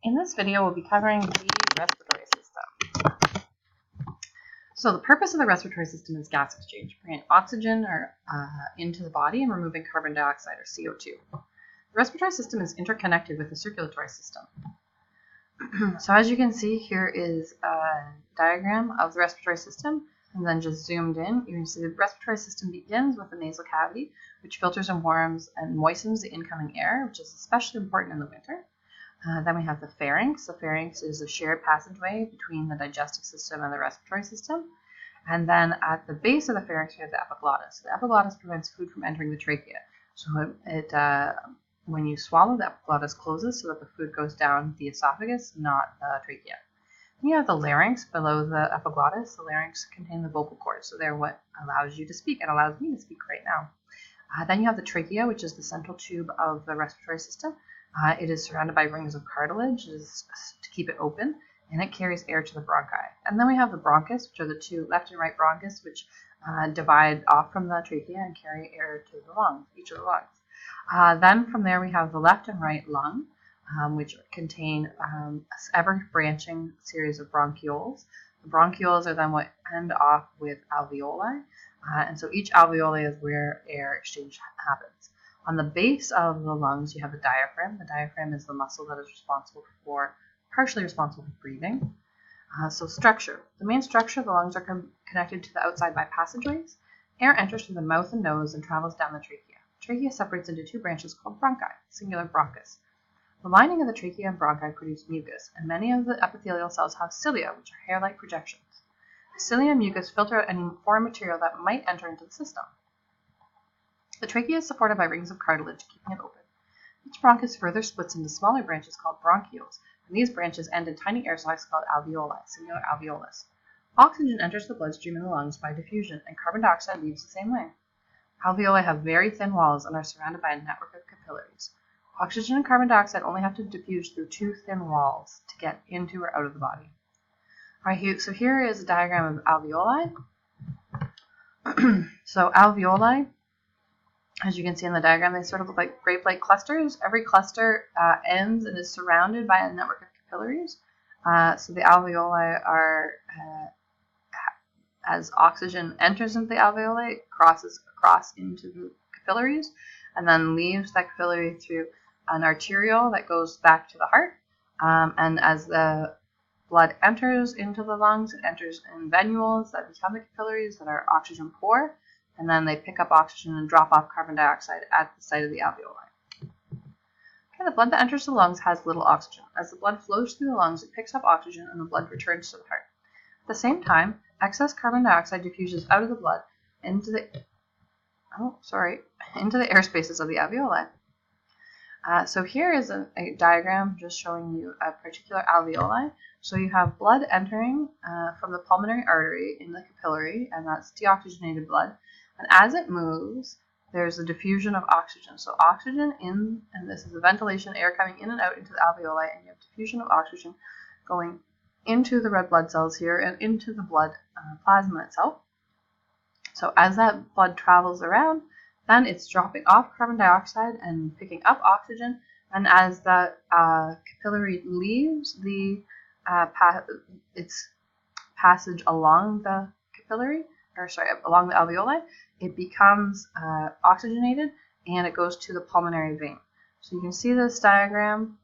In this video, we'll be covering the respiratory system. So the purpose of the respiratory system is gas exchange, bringing oxygen into the body and removing carbon dioxide or CO2. The respiratory system is interconnected with the circulatory system. So as you can see, here is a diagram of the respiratory system, and then just zoomed in, you can see the respiratory system begins with the nasal cavity, which filters and warms and moistens the incoming air, which is especially important in the winter. Then we have the pharynx. The pharynx is a shared passageway between the digestive system and the respiratory system. And then at the base of the pharynx, we have the epiglottis. The epiglottis prevents food from entering the trachea. So when you swallow, the epiglottis closes so that the food goes down the esophagus, not the trachea. Then you have the larynx below the epiglottis. The larynx contains the vocal cords, so they're what allows you to speak and allows me to speak right now. Then you have the trachea, which is the central tube of the respiratory system. It is surrounded by rings of cartilage to keep it open, and it carries air to the bronchi. And then we have the bronchus, which are the two left and right bronchus, which divide off from the trachea and carry air to the lungs, each of the lungs. Then from there we have the left and right lung, which contain an ever-branching series of bronchioles. The bronchioles are then what end off with alveoli, and so each alveoli is where air exchange happens. On the base of the lungs, you have the diaphragm. The diaphragm is the muscle that is partially responsible for breathing. So structure. The main structure of the lungs are connected to the outside by passageways. Air enters through the mouth and nose and travels down the trachea. Trachea separates into two branches called bronchi, singular bronchus. The lining of the trachea and bronchi produce mucus, and many of the epithelial cells have cilia, which are hair-like projections. The cilia and mucus filter out any foreign material that might enter into the system. The trachea is supported by rings of cartilage, keeping it open. Each bronchus further splits into smaller branches called bronchioles, and these branches end in tiny air sacs called alveoli, singular alveolus. Oxygen enters the bloodstream in the lungs by diffusion, and carbon dioxide leaves the same way. Alveoli have very thin walls and are surrounded by a network of capillaries. Oxygen and carbon dioxide only have to diffuse through two thin walls to get into or out of the body. Alright, so here is a diagram of alveoli. So alveoli, as you can see in the diagram, they sort of look like grape-like clusters. Every cluster ends and is surrounded by a network of capillaries. So the alveoli are, as oxygen enters into the alveoli, it crosses across into the capillaries and then leaves that capillary through an arteriole that goes back to the heart. And as the blood enters into the lungs, it enters in venules that become the capillaries that are oxygen poor. And then they pick up oxygen and drop off carbon dioxide at the site of the alveoli. Okay, the blood that enters the lungs has little oxygen. As the blood flows through the lungs, it picks up oxygen and the blood returns to the heart. At the same time, excess carbon dioxide diffuses out of the blood into the air spaces of the alveoli. So here is a diagram just showing you a particular alveoli. So you have blood entering from the pulmonary artery in the capillary, and that's deoxygenated blood. And as it moves, there's a diffusion of oxygen. So oxygen in, and this is the ventilation, air coming in and out into the alveoli, and you have diffusion of oxygen going into the red blood cells here and into the blood plasma itself. So as that blood travels around, then it's dropping off carbon dioxide and picking up oxygen. And as the capillary leaves its passage along the along the alveoli, it becomes oxygenated and it goes to the pulmonary vein. So you can see this diagram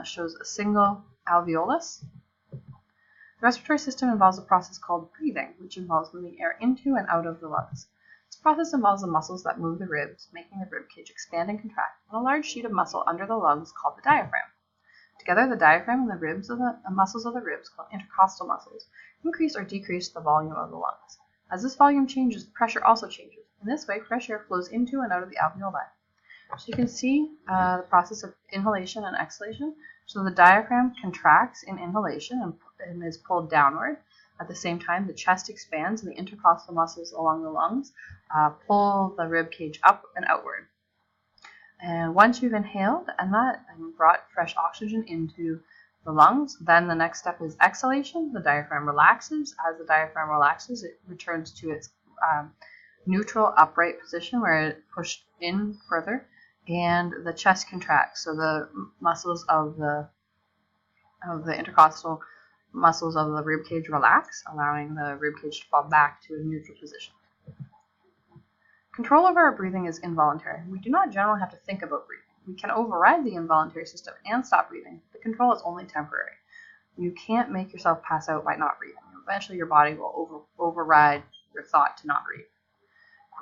shows a single alveolus. The respiratory system involves a process called breathing, which involves moving air into and out of the lungs. This process involves the muscles that move the ribs, making the rib cage expand and contract, and a large sheet of muscle under the lungs called the diaphragm. Together, the diaphragm and the muscles of the ribs, called intercostal muscles, increase or decrease the volume of the lungs. As this volume changes, the pressure also changes. In this way, fresh air flows into and out of the alveoli. So you can see the process of inhalation and exhalation. So the diaphragm contracts in inhalation and is pulled downward. At the same time, the chest expands and the intercostal muscles along the lungs pull the rib cage up and outward. And once you've inhaled and brought fresh oxygen into the lungs, then the next step is exhalation. The diaphragm relaxes. As the diaphragm relaxes, it returns to its neutral upright position where it pushed in further, and the chest contracts. So the muscles of the of the intercostal muscles of the rib cage relax, allowing the rib cage to fall back to a neutral position. Control over our breathing is involuntary. We do not generally have to think about breathing. We can override the involuntary system and stop breathing. The control is only temporary. You can't make yourself pass out by not breathing. Eventually your body will override your thought to not breathe.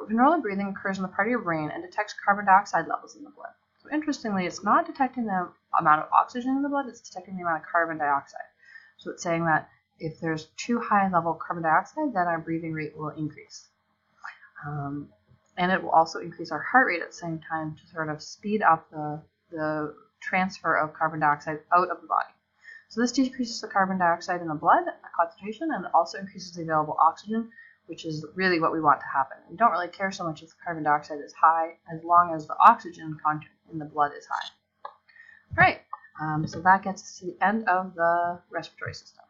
Control of breathing occurs in the part of your brain and detects carbon dioxide levels in the blood. So interestingly, it's not detecting the amount of oxygen in the blood, it's detecting the amount of carbon dioxide. So it's saying that if there's too high level carbon dioxide, then our breathing rate will increase. And it will also increase our heart rate at the same time to sort of speed up the transfer of carbon dioxide out of the body. So this decreases the carbon dioxide in the blood concentration, and it also increases the available oxygen, which is really what we want to happen. We don't really care so much if the carbon dioxide is high, as long as the oxygen content in the blood is high. All right, so that gets us to the end of the respiratory system.